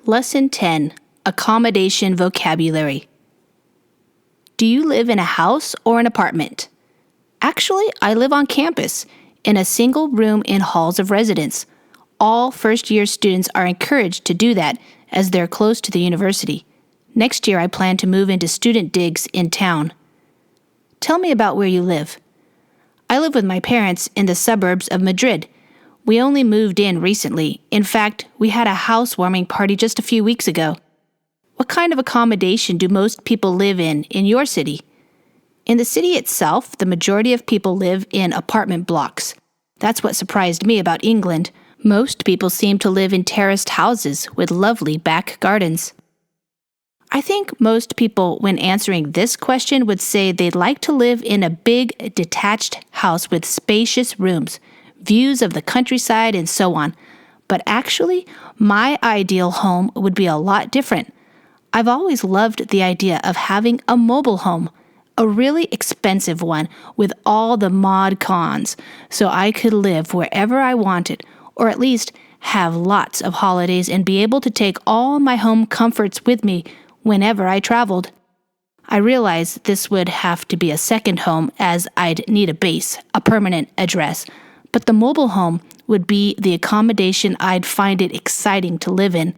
Lesson 10, Accommodation Vocabulary. Do you live in a house or an apartment? Actually, I live on campus, in a single room in halls of residence. All first-year students are encouraged to do that as they're close to the university. Next year, I plan to move into student digs in town. Tell me about where you live. I live with my parents in the suburbs of Madrid. We only moved in recently. In fact, we had a housewarming party just a few weeks ago. What kind of accommodation do most people live in your city? In the city itself, the majority of people live in apartment blocks. That's what surprised me about England. Most people seem to live in terraced houses with lovely back gardens. I think most people, when answering this question, would say they'd like to live in a big, detached house with spacious rooms, views of the countryside, and so on. But actually, my ideal home would be a lot different. I've always loved the idea of having a mobile home, a really expensive one with all the mod cons, so I could live wherever I wanted, or at least have lots of holidays and be able to take all my home comforts with me whenever I traveled. I realize this would have to be a second home as I'd need a base, a permanent address, but the mobile home would be the accommodation I'd find it exciting to live in.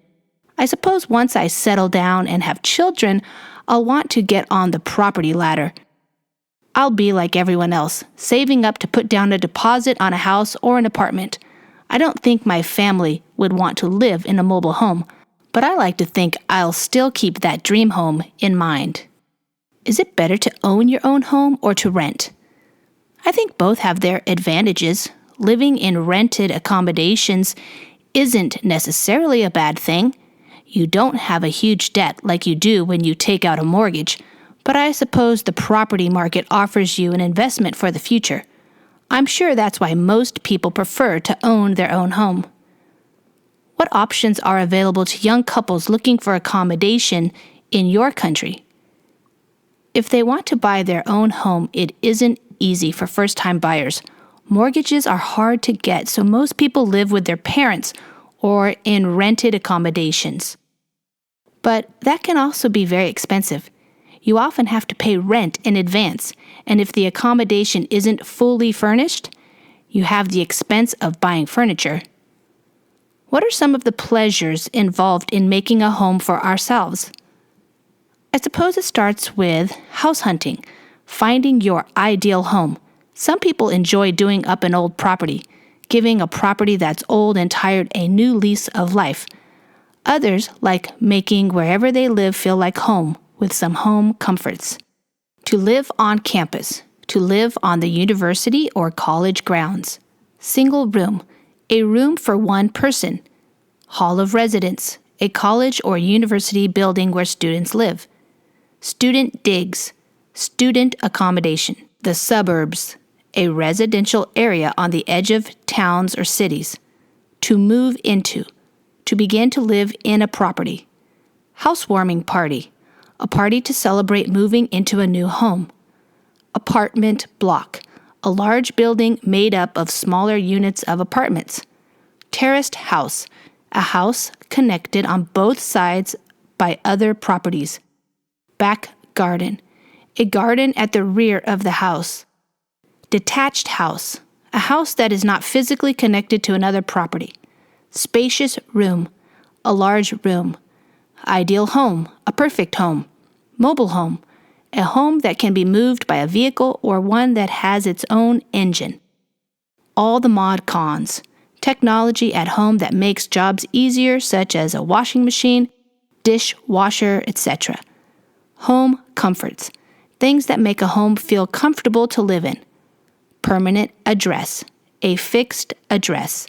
I suppose once I settle down and have children, I'll want to get on the property ladder. I'll be like everyone else, saving up to put down a deposit on a house or an apartment. I don't think my family would want to live in a mobile home, but I like to think I'll still keep that dream home in mind. Is it better to own your own home or to rent? I think both have their advantages. Living in rented accommodations isn't necessarily a bad thing. You don't have a huge debt like you do when you take out a mortgage, but I suppose the property market offers you an investment for the future. I'm sure that's why most people prefer to own their own home. What options are available to young couples looking for accommodation in your country? If they want to buy their own home, it isn't easy for first-time buyers. Mortgages are hard to get, so most people live with their parents or in rented accommodations. But that can also be very expensive. You often have to pay rent in advance, and if the accommodation isn't fully furnished, you have the expense of buying furniture. What are some of the pleasures involved in making a home for ourselves? I suppose it starts with house hunting, finding your ideal home. Some people enjoy doing up an old property, giving a property that's old and tired a new lease of life. Others like making wherever they live feel like home with some home comforts. To live on campus, to live on the university or college grounds. Single room, a room for one person. Hall of residence, a college or university building where students live. Student digs, student accommodation. The suburbs, a residential area on the edge of towns or cities. To move into, to begin to live in a property. Housewarming party, a party to celebrate moving into a new home. Apartment block, a large building made up of smaller units of apartments. Terraced house, a house connected on both sides by other properties. Back garden, a garden at the rear of the house. Detached house, a house that is not physically connected to another property. Spacious room, a large room. Ideal home, a perfect home. Mobile home, a home that can be moved by a vehicle or one that has its own engine. All the mod cons. Technology at home that makes jobs easier, such as a washing machine, dishwasher, etc. Home comforts, things that make a home feel comfortable to live in. Permanent address, a fixed address.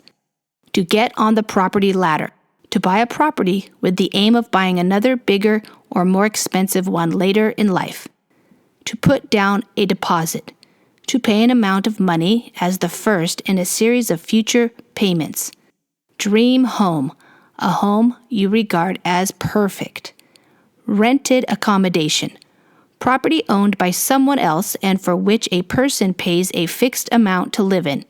To get on the property ladder, to buy a property with the aim of buying another bigger or more expensive one later in life. To put down a deposit, to pay an amount of money as the first in a series of future payments. Dream home, a home you regard as perfect. Rented accommodation, property owned by someone else and for which a person pays a fixed amount to live in.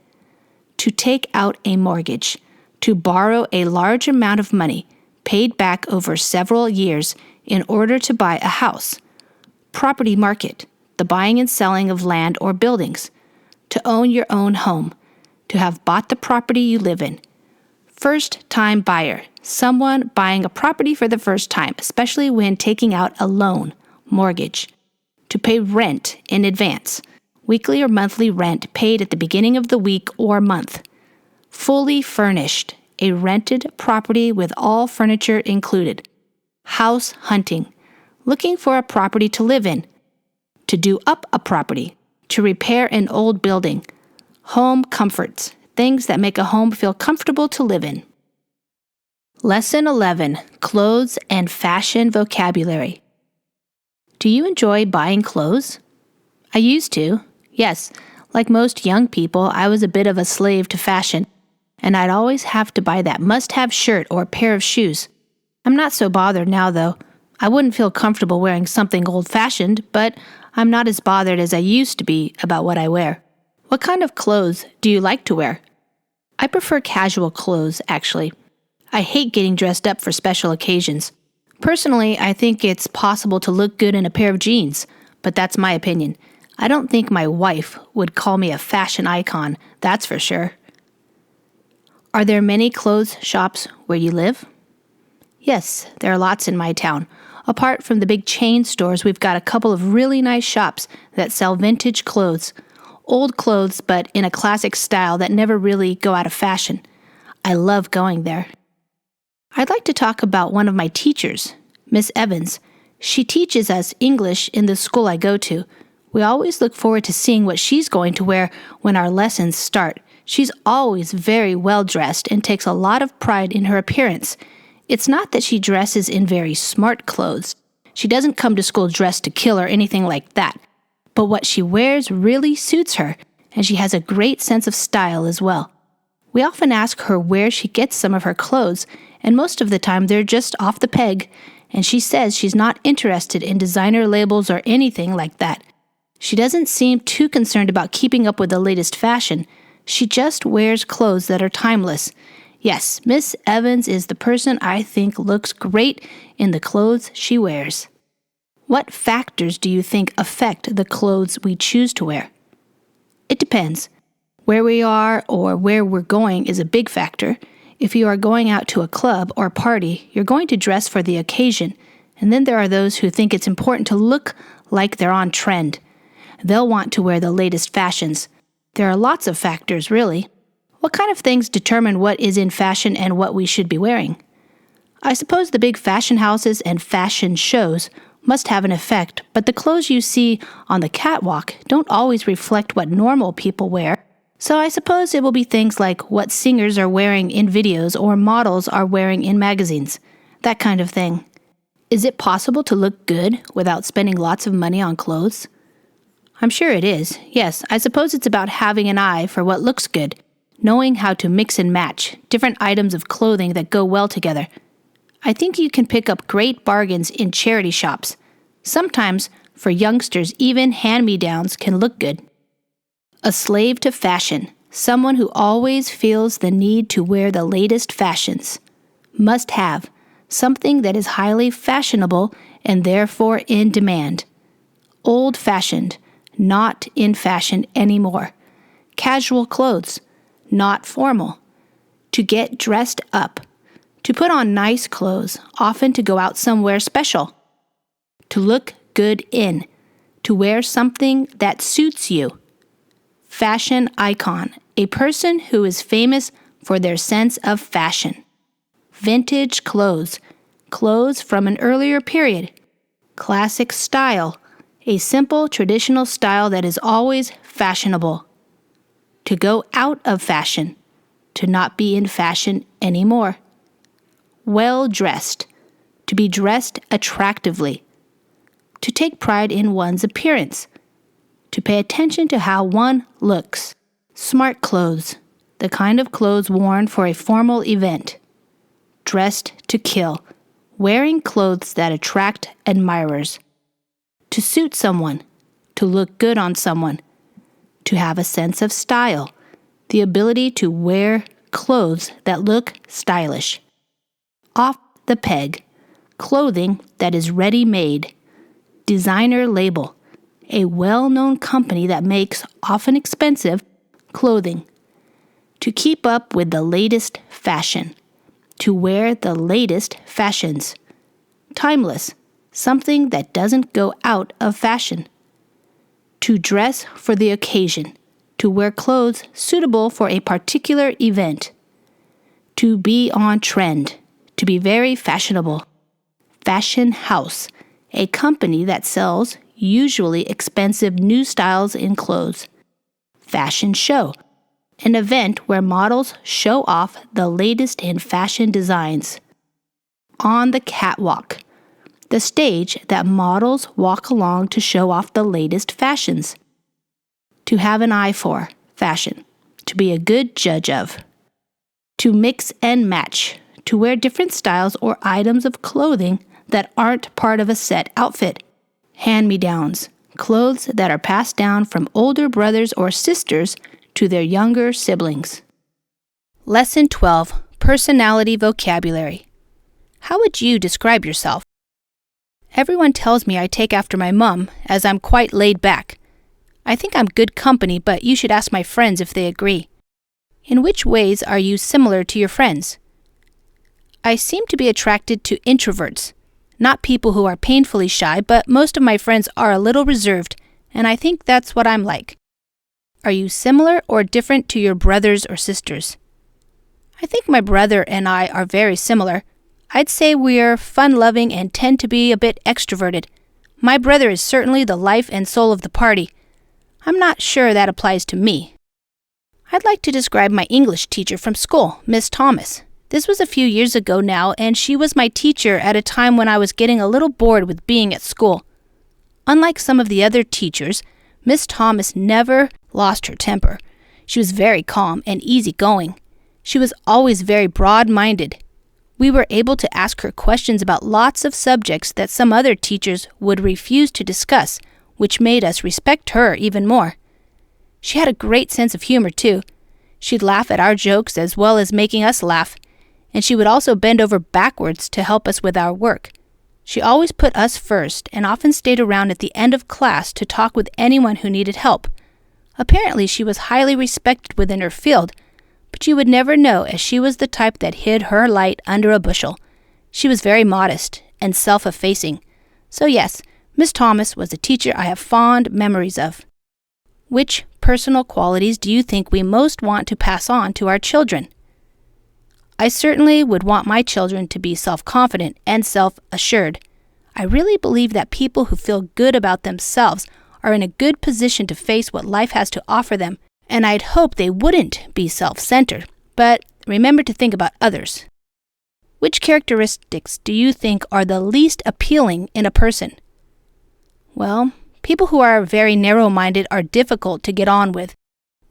To take out a mortgage, to borrow a large amount of money, paid back over several years in order to buy a house. Property market, the buying and selling of land or buildings. To own your own home, to have bought the property you live in. First-time buyer, someone buying a property for the first time, especially when taking out a loan, mortgage. To pay rent in advance, weekly or monthly rent paid at the beginning of the week or month. Fully furnished, a rented property with all furniture included. House hunting, looking for a property to live in. To do up a property, to repair an old building. Home comforts, things that make a home feel comfortable to live in. Lesson 11, Clothes and Fashion Vocabulary. Do you enjoy buying clothes? I used to. Yes, like most young people, I was a bit of a slave to fashion, and I'd always have to buy that must-have shirt or pair of shoes. I'm not so bothered now, though. I wouldn't feel comfortable wearing something old-fashioned, but I'm not as bothered as I used to be about what I wear. What kind of clothes do you like to wear? I prefer casual clothes, actually. I hate getting dressed up for special occasions. Personally, I think it's possible to look good in a pair of jeans, but that's my opinion. I don't think my wife would call me a fashion icon, that's for sure. Are there many clothes shops where you live? Yes, there are lots in my town. Apart from the big chain stores, we've got a couple of really nice shops that sell vintage clothes. Old clothes, but in a classic style that never really go out of fashion. I love going there. I'd like to talk about one of my teachers, Miss Evans. She teaches us English in the school I go to. We always look forward to seeing what she's going to wear when our lessons start. She's always very well dressed and takes a lot of pride in her appearance. It's not that she dresses in very smart clothes. She doesn't come to school dressed to kill or anything like that. But what she wears really suits her, and she has a great sense of style as well. We often ask her where she gets some of her clothes, and most of the time they're just off the peg, and she says she's not interested in designer labels or anything like that. She doesn't seem too concerned about keeping up with the latest fashion. She just wears clothes that are timeless. Yes, Miss Evans is the person I think looks great in the clothes she wears. What factors do you think affect the clothes we choose to wear? It depends. Where we are or where we're going is a big factor. If you are going out to a club or party, you're going to dress for the occasion. And then there are those who think it's important to look like they're on trend. They'll want to wear the latest fashions. There are lots of factors, really. What kind of things determine what is in fashion and what we should be wearing? I suppose the big fashion houses and fashion shows must have an effect, but the clothes you see on the catwalk don't always reflect what normal people wear. So I suppose it will be things like what singers are wearing in videos or models are wearing in magazines. That kind of thing. Is it possible to look good without spending lots of money on clothes? I'm sure it is. Yes, I suppose it's about having an eye for what looks good, knowing how to mix and match different items of clothing that go well together. I think you can pick up great bargains in charity shops. Sometimes, for youngsters, even hand-me-downs can look good. A slave to fashion, someone who always feels the need to wear the latest fashions. Must have, something that is highly fashionable and therefore in demand. Old-fashioned, not in fashion anymore. Casual clothes, not formal. To get dressed up. To put on nice clothes, often to go out somewhere special. To look good in. To wear something that suits you. Fashion icon, a person who is famous for their sense of fashion. Vintage clothes, clothes from an earlier period. Classic style, a simple traditional style that is always fashionable. To go out of fashion, to not be in fashion anymore. Well-dressed, to be dressed attractively. To take pride in one's appearance. To pay attention to how one looks. Smart clothes, the kind of clothes worn for a formal event. Dressed to kill, wearing clothes that attract admirers. To suit someone, to look good on someone. To have a sense of style, the ability to wear clothes that look stylish. Off the peg, clothing that is ready-made, designer label, a well-known company that makes, often expensive, clothing. To keep up with the latest fashion, to wear the latest fashions. Timeless, something that doesn't go out of fashion. To dress for the occasion, to wear clothes suitable for a particular event. To be on trend, to be very fashionable. Fashion house, a company that sells usually expensive new styles in clothes. Fashion show, an event where models show off the latest in fashion designs. On the catwalk, the stage that models walk along to show off the latest fashions. To have an eye for, fashion, to be a good judge of. To mix and match, to wear different styles or items of clothing that aren't part of a set outfit. Hand-me-downs, clothes that are passed down from older brothers or sisters to their younger siblings. Lesson 12, Personality Vocabulary. How would you describe yourself? Everyone tells me I take after my mom, as I'm quite laid back. I think I'm good company, but you should ask my friends if they agree. In which ways are you similar to your friends? I seem to be attracted to introverts, not people who are painfully shy, but most of my friends are a little reserved, and I think that's what I'm like. Are you similar or different to your brothers or sisters? I think my brother and I are very similar. I'd say we're fun-loving and tend to be a bit extroverted. My brother is certainly the life and soul of the party. I'm not sure that applies to me. I'd like to describe my English teacher from school, Miss Thomas. This was a few years ago now, and she was my teacher at a time when I was getting a little bored with being at school. Unlike some of the other teachers, Miss Thomas never lost her temper. She was very calm and easygoing. She was always very broad-minded. We were able to ask her questions about lots of subjects that some other teachers would refuse to discuss, which made us respect her even more. She had a great sense of humor, too. She'd laugh at our jokes as well as making us laugh, and she would also bend over backwards to help us with our work. She always put us first and often stayed around at the end of class to talk with anyone who needed help. Apparently, she was highly respected within her field, but you would never know, as she was the type that hid her light under a bushel. She was very modest and self-effacing. So yes, Miss Thomas was a teacher I have fond memories of. Which personal qualities do you think we most want to pass on to our children? I certainly would want my children to be self-confident and self-assured. I really believe that people who feel good about themselves are in a good position to face what life has to offer them, and I'd hope they wouldn't be self-centered, but remember to think about others. Which characteristics do you think are the least appealing in a person? Well, people who are very narrow-minded are difficult to get on with.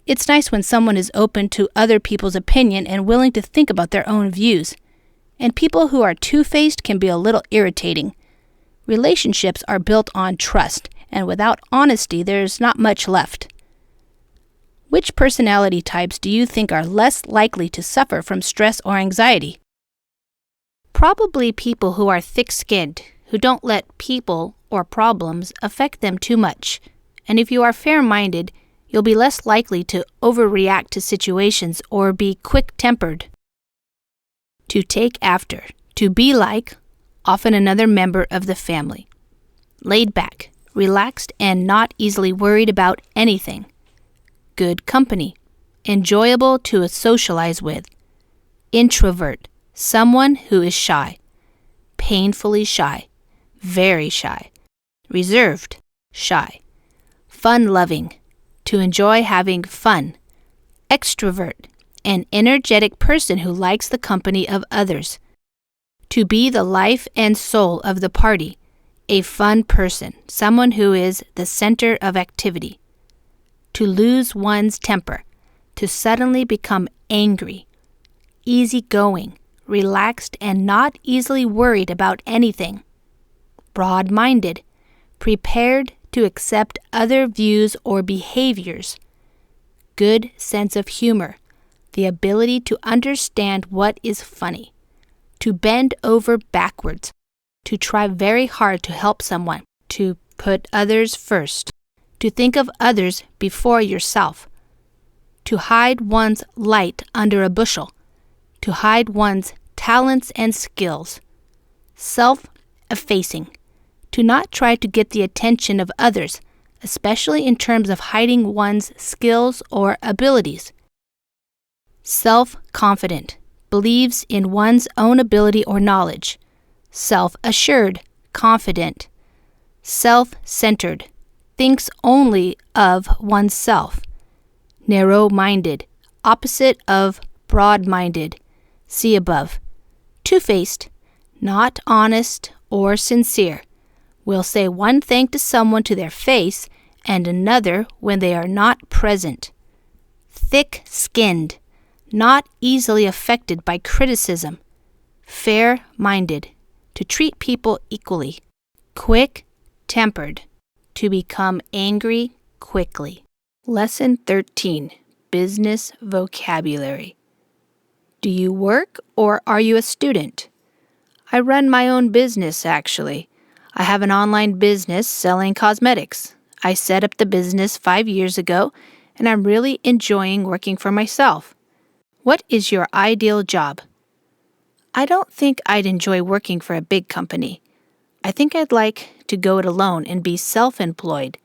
It's nice when someone is open to other people's opinion and willing to think about their own views. And people who are two-faced can be a little irritating. Relationships are built on trust, and without honesty, there's not much left. Which personality types do you think are less likely to suffer from stress or anxiety? Probably people who are thick-skinned, who don't let people or problems affect them too much. And if you are fair-minded, you'll be less likely to overreact to situations or be quick-tempered. To take after, to be like, often another member of the family. Laid back, relaxed, and not easily worried about anything. Good company, enjoyable to socialize with. Introvert, someone who is shy. Painfully shy, very shy. Reserved, shy. Fun-loving, to enjoy having fun. Extrovert, an energetic person who likes the company of others. To be the life and soul of the party. A fun person, someone who is the center of activity. To lose one's temper, to suddenly become angry. Easygoing, relaxed, and not easily worried about anything. Broad-minded, prepared to accept other views or behaviors. Good sense of humor, the ability to understand what is funny. to bend over backwards, to try very hard to help someone, to put others first, to think of others before yourself, to hide one's light under a bushel, to hide one's talents and skills, self-effacing, to not try to get the attention of others, especially in terms of hiding one's skills or abilities. Self-confident, believes in one's own ability or knowledge. Self-assured, confident. Self-centered, thinks only of oneself. Narrow-minded, opposite of broad-minded. See above. Two-faced, not honest or sincere. Will say one thing to someone to their face and another when they are not present. Thick-skinned, not easily affected by criticism. Fair-minded, to treat people equally. Quick-tempered, to become angry quickly. Lesson 13, Business Vocabulary. Do you work or are you a student? I run my own business, actually. I have an online business selling cosmetics. I set up the business 5 years ago, and I'm really enjoying working for myself. What is your ideal job? I don't think I'd enjoy working for a big company. I think I'd like to go it alone and be self-employed.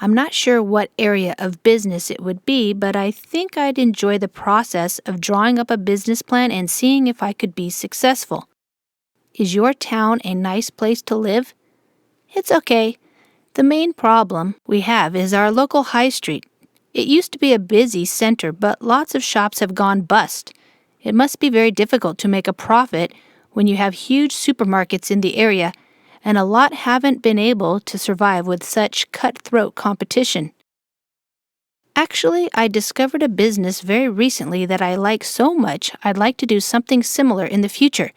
I'm not sure what area of business it would be, but I think I'd enjoy the process of drawing up a business plan and seeing if I could be successful. Is your town a nice place to live? It's okay. The main problem we have is our local high street. It used to be a busy center, but lots of shops have gone bust. It must be very difficult to make a profit when you have huge supermarkets in the area, and a lot haven't been able to survive with such cutthroat competition. Actually, I discovered a business very recently that I like so much I'd like to do something similar in the future.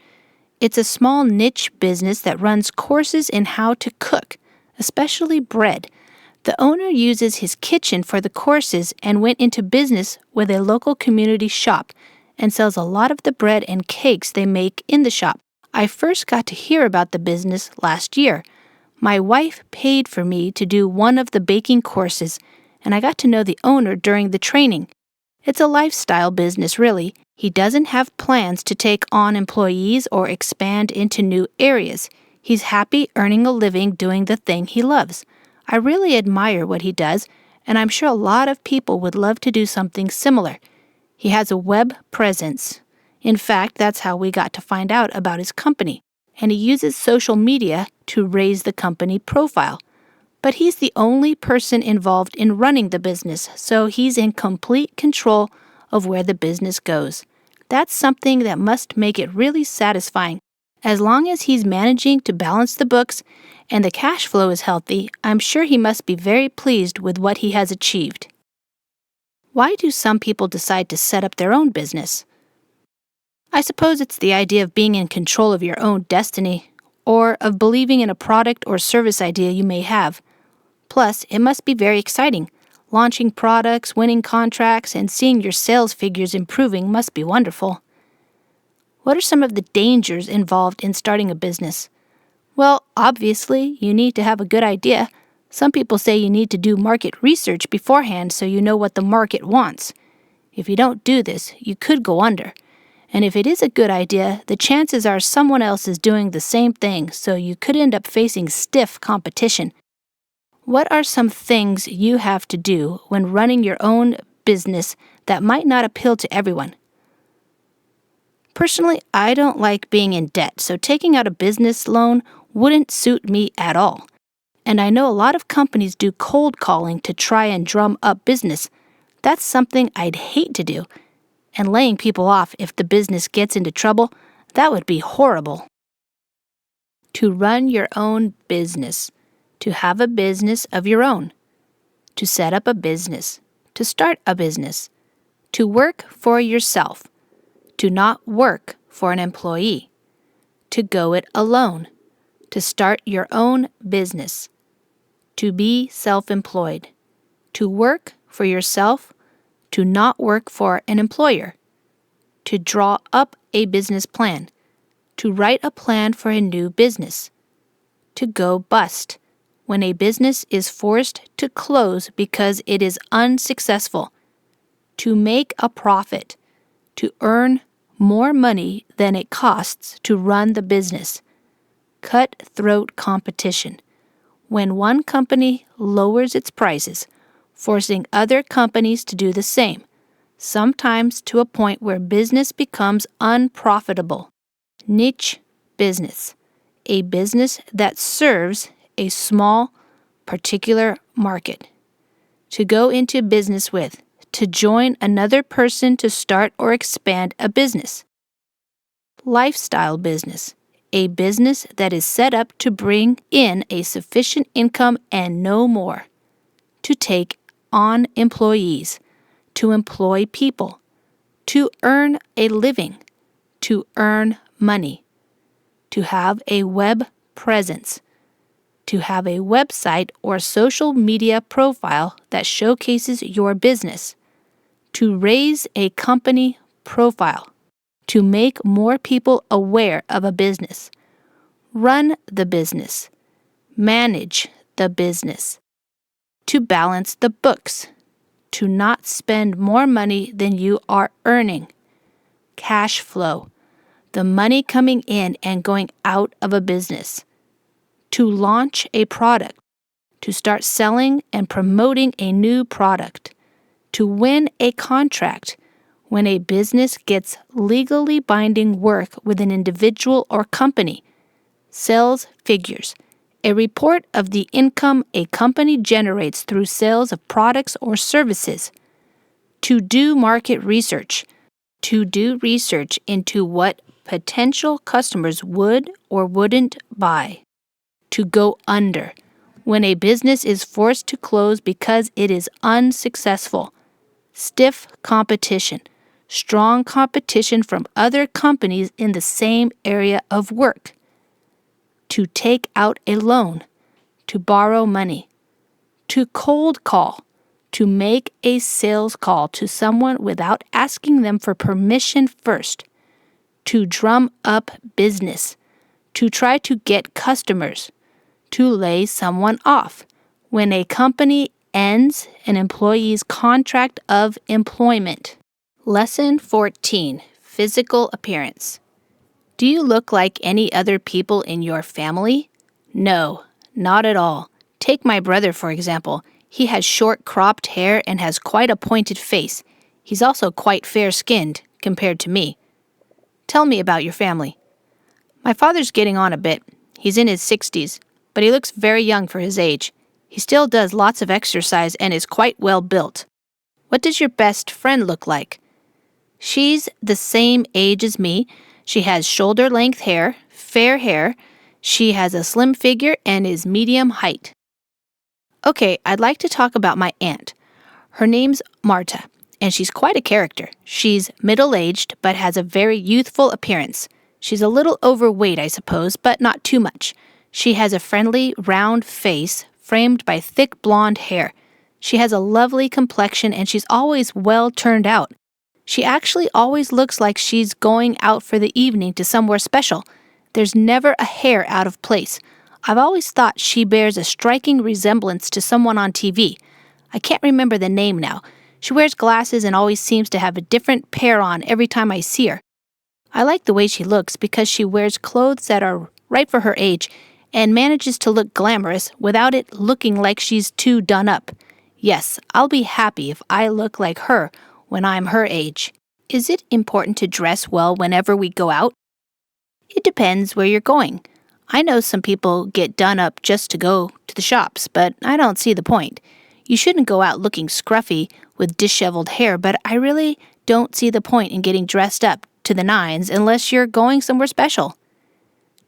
It's a small niche business that runs courses in how to cook, especially bread. The owner uses his kitchen for the courses and went into business with a local community shop and sells a lot of the bread and cakes they make in the shop. I first got to hear about the business last year. My wife paid for me to do one of the baking courses, and I got to know the owner during the training. It's a lifestyle business, really. He doesn't have plans to take on employees or expand into new areas. He's happy earning a living doing the thing he loves. I really admire what he does, and I'm sure a lot of people would love to do something similar. He has a web presence. In fact, that's how we got to find out about his company, and he uses social media to raise the company profile. But he's the only person involved in running the business, so he's in complete control of where the business goes. That's something that must make it really satisfying. As long as he's managing to balance the books and the cash flow is healthy, I'm sure he must be very pleased with what he has achieved. Why do some people decide to set up their own business? I suppose it's the idea of being in control of your own destiny, or of believing in a product or service idea you may have. Plus, it must be very exciting. Launching products, winning contracts, and seeing your sales figures improving must be wonderful. What are some of the dangers involved in starting a business? Well, obviously, you need to have a good idea. Some people say you need to do market research beforehand so you know what the market wants. If you don't do this, you could go under. And if it is a good idea, the chances are someone else is doing the same thing, so you could end up facing stiff competition. What are some things you have to do when running your own business that might not appeal to everyone? Personally, I don't like being in debt, so taking out a business loan wouldn't suit me at all. And I know a lot of companies do cold calling to try and drum up business. That's something I'd hate to do. And laying people off if the business gets into trouble, that would be horrible. To run your own business. To have a business of your own. To set up a business. To start a business. To work for yourself. To not work for an employee. To go it alone. To start your own business. To be self-employed. To work for yourself. To not work for an employer. To draw up a business plan. To write a plan for a new business. To go bust. When a business is forced to close because it is unsuccessful. To make a profit. To earn more money than it costs to run the business. Cutthroat competition. When one company lowers its prices, forcing other companies to do the same, sometimes to a point where business becomes unprofitable. Niche business. A business that serves a small, particular market. To go into business with. To join another person to start or expand a business. Lifestyle business. A business that is set up to bring in a sufficient income and no more. To take on employees. To employ people. To earn a living. To earn money. To have a web presence. To have a website or social media profile that showcases your business. To raise a company profile. To make more people aware of a business. Run the business. Manage the business. To balance the books. To not spend more money than you are earning. Cash flow. The money coming in and going out of a business. To launch a product. To start selling and promoting a new product. To win a contract. When a business gets legally binding work with an individual or company. Sales figures. A report of the income a company generates through sales of products or services. To do market research. To do research into what potential customers would or wouldn't buy. To go under. When a business is forced to close because it is unsuccessful. Stiff competition. Strong competition from other companies in the same area of work. To take out a loan. To borrow money. To cold call. To make a sales call to someone without asking them for permission first. To drum up business. To try to get customers. To lay someone off. When a company ends an employee's contract of employment. Lesson 14. Physical appearance. Do you look like any other people in your family? No, not at all. Take my brother, for example. He has short cropped hair and has quite a pointed face. He's also quite fair-skinned compared to me. Tell me about your family. My father's getting on a bit. He's in his 60s, but he looks very young for his age. He still does lots of exercise and is quite well built. What does your best friend look like? She's the same age as me. She has shoulder-length hair, fair hair. She has a slim figure and is medium height. Okay, I'd like to talk about my aunt. Her name's Marta, and she's quite a character. She's middle-aged, but has a very youthful appearance. She's a little overweight, I suppose, but not too much. She has a friendly, round face, framed by thick blonde hair. She has a lovely complexion, and she's always well turned out. She actually always looks like she's going out for the evening to somewhere special. There's never a hair out of place. I've always thought she bears a striking resemblance to someone on TV. I can't remember the name now. She wears glasses and always seems to have a different pair on every time I see her. I like the way she looks because she wears clothes that are right for her age and manages to look glamorous without it looking like she's too done up. Yes, I'll be happy if I look like her when I'm her age. Is it important to dress well whenever we go out? It depends where you're going. I know some people get done up just to go to the shops, but I don't see the point. You shouldn't go out looking scruffy with disheveled hair, but I really don't see the point in getting dressed up to the nines unless you're going somewhere special.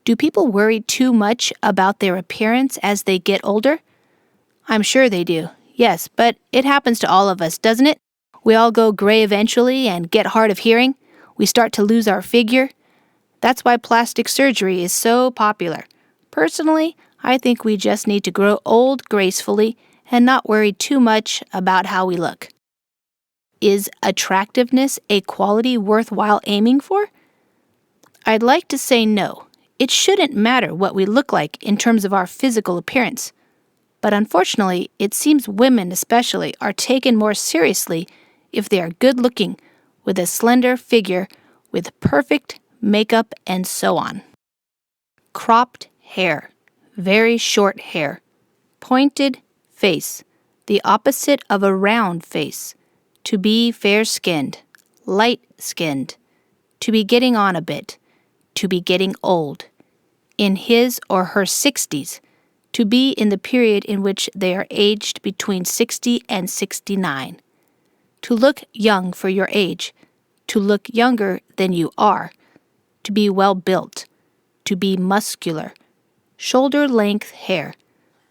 Do people worry too much about their appearance as they get older? I'm sure they do, yes, but it happens to all of us, doesn't it? We all go gray eventually and get hard of hearing. We start to lose our figure. That's why plastic surgery is so popular. Personally, I think we just need to grow old gracefully and not worry too much about how we look. Is attractiveness a quality worthwhile aiming for? I'd like to say no. It shouldn't matter what we look like in terms of our physical appearance. But unfortunately, it seems women especially are taken more seriously if they are good-looking, with a slender figure, with perfect makeup, and so on. Cropped hair, very short hair. Pointed face, the opposite of a round face. To be fair-skinned, light-skinned. To be getting on a bit. To be getting old. In his or her 60s. To be in the period in which they are aged between 60 and 69. To look young for your age. To look younger than you are. To be well-built. To be muscular. Shoulder-length hair.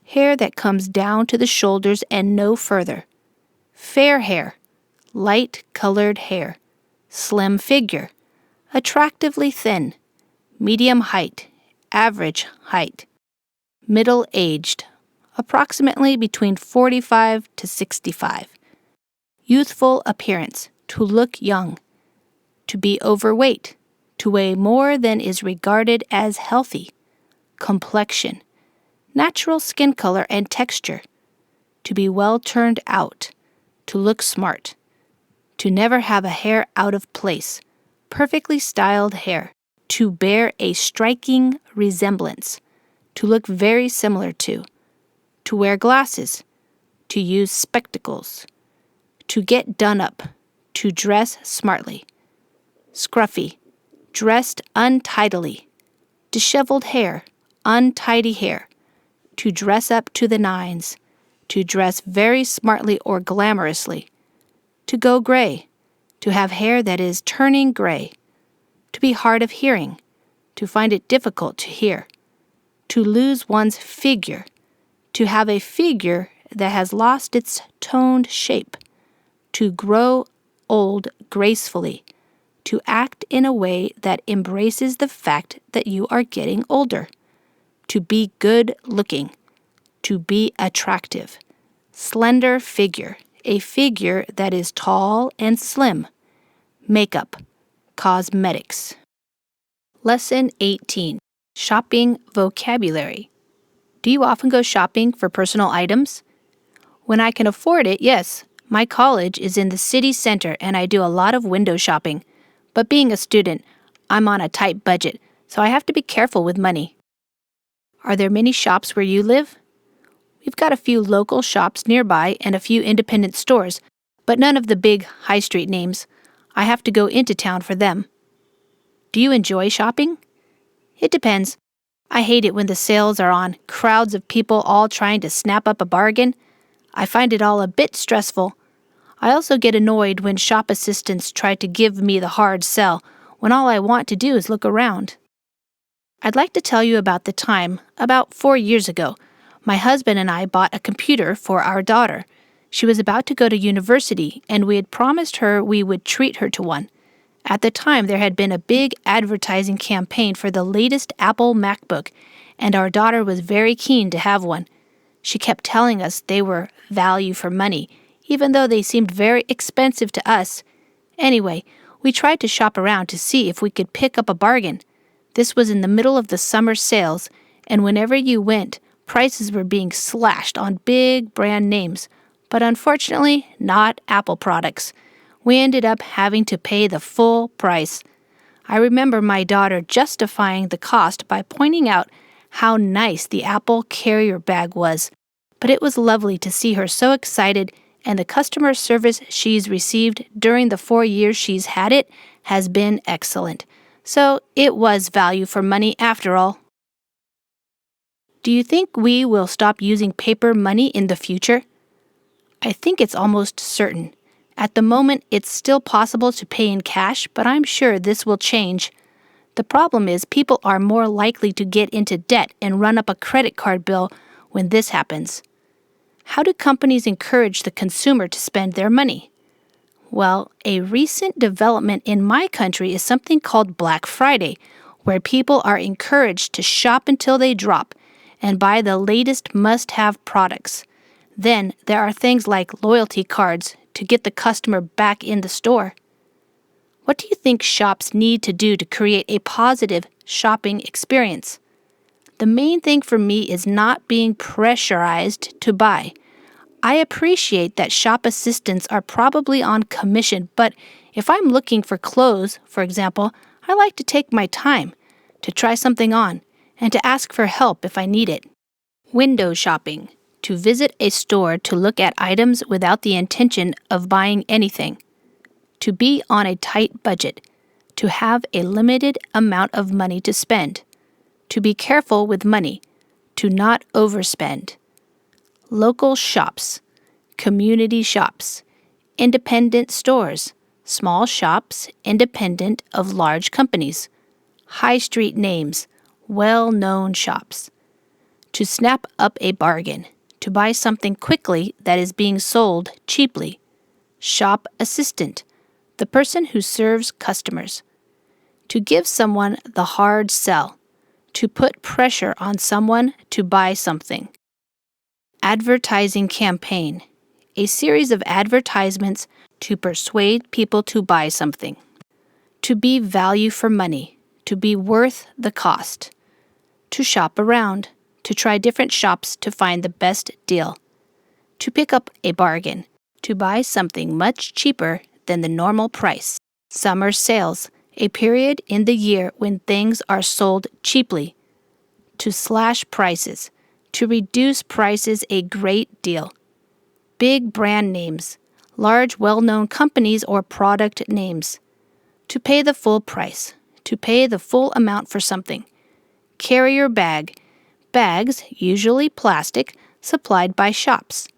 Hair that comes down to the shoulders and no further. Fair hair. Light-colored hair. Slim figure. Attractively thin. Medium height. Average height. Middle-aged. Approximately between 45 to 65. Youthful appearance. To look young. To be overweight. To weigh more than is regarded as healthy. Complexion. Natural skin color and texture. To be well turned out. To look smart. To never have a hair out of place. Perfectly styled hair. To bear a striking resemblance. To look very similar to. To wear glasses. To use spectacles. To get done up. To dress smartly. Scruffy. Dressed untidily. Disheveled hair. Untidy hair. To dress up to the nines. To dress very smartly or glamorously. To go gray. To have hair that is turning gray. To be hard of hearing. To find it difficult to hear. To lose one's figure. To have a figure that has lost its toned shape. To grow old gracefully. To act in a way that embraces the fact that you are getting older. To be good-looking. To be attractive. Slender figure. A figure that is tall and slim. Makeup. Cosmetics. Lesson 18. Shopping vocabulary. Do you often go shopping for personal items? When I can afford it, yes. My college is in the city center and I do a lot of window shopping. But being a student, I'm on a tight budget, so I have to be careful with money. Are there many shops where you live? We've got a few local shops nearby and a few independent stores, but none of the big high street names. I have to go into town for them. Do you enjoy shopping? It depends. I hate it when the sales are on, crowds of people all trying to snap up a bargain. I find it all a bit stressful. I also get annoyed when shop assistants try to give me the hard sell when all I want to do is look around. I'd like to tell you about the time, about 4 years ago, my husband and I bought a computer for our daughter. She was about to go to university, and we had promised her we would treat her to one. At the time, there had been a big advertising campaign for the latest Apple MacBook, and our daughter was very keen to have one. She kept telling us they were value for money, even though they seemed very expensive to us. Anyway, we tried to shop around to see if we could pick up a bargain. This was in the middle of the summer sales, and whenever you went, prices were being slashed on big brand names, but unfortunately not Apple products. We ended up having to pay the full price. I remember my daughter justifying the cost by pointing out how nice the Apple carrier bag was, but it was lovely to see her so excited, and the customer service she's received during the 4 years she's had it has been excellent. So it was value for money after all. Do you think we will stop using paper money in the future? I think it's almost certain. At the moment, it's still possible to pay in cash, but I'm sure this will change. The problem is people are more likely to get into debt and run up a credit card bill when this happens. How do companies encourage the consumer to spend their money? Well, a recent development in my country is something called Black Friday, where people are encouraged to shop until they drop and buy the latest must-have products. Then there are things like loyalty cards to get the customer back in the store. What do you think shops need to do to create a positive shopping experience? The main thing for me is not being pressurized to buy. I appreciate that shop assistants are probably on commission, but if I'm looking for clothes, for example, I like to take my time to try something on and to ask for help if I need it. Window shopping. To visit a store to look at items without the intention of buying anything. To be on a tight budget. To have a limited amount of money to spend. To be careful with money. To not overspend. Local shops. Community shops. Independent stores. Small shops independent of large companies. High street names. Well-known shops. To snap up a bargain. To buy something quickly that is being sold cheaply. Shop assistant. The person who serves customers. To give someone the hard sell. To put pressure on someone to buy something. Advertising campaign. A series of advertisements to persuade people to buy something. To be value for money. To be worth the cost. To shop around. To try different shops to find the best deal. To pick up a bargain. To buy something much cheaper than the normal price. Summer sales. A period in the year when things are sold cheaply. To slash prices. To reduce prices a great deal. Big brand names. Large well-known companies or product names. To pay the full price. To pay the full amount for something. Carrier bag. Bags, usually plastic, supplied by shops.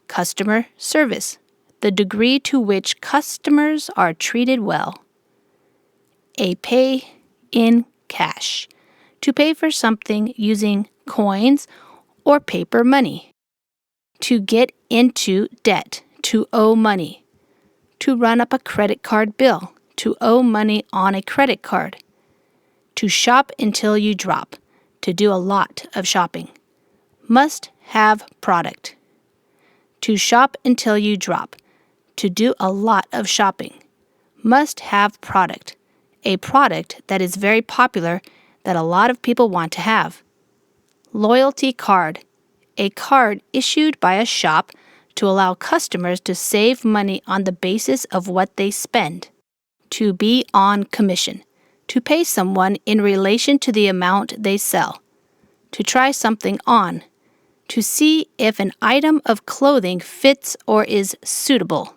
Customer service. The degree to which customers are treated well. A pay in cash. To pay for something using coins or paper money. To get into debt. To owe money. To run up a credit card bill. To owe money on a credit card. To shop until you drop. To do a lot of shopping. Must have product. To shop until you drop. To do a lot of shopping. Must have product. A product that is very popular that a lot of people want to have. Loyalty card. A card issued by a shop to allow customers to save money on the basis of what they spend. To be on commission. To pay someone in relation to the amount they sell. To try something on. To see if an item of clothing fits or is suitable.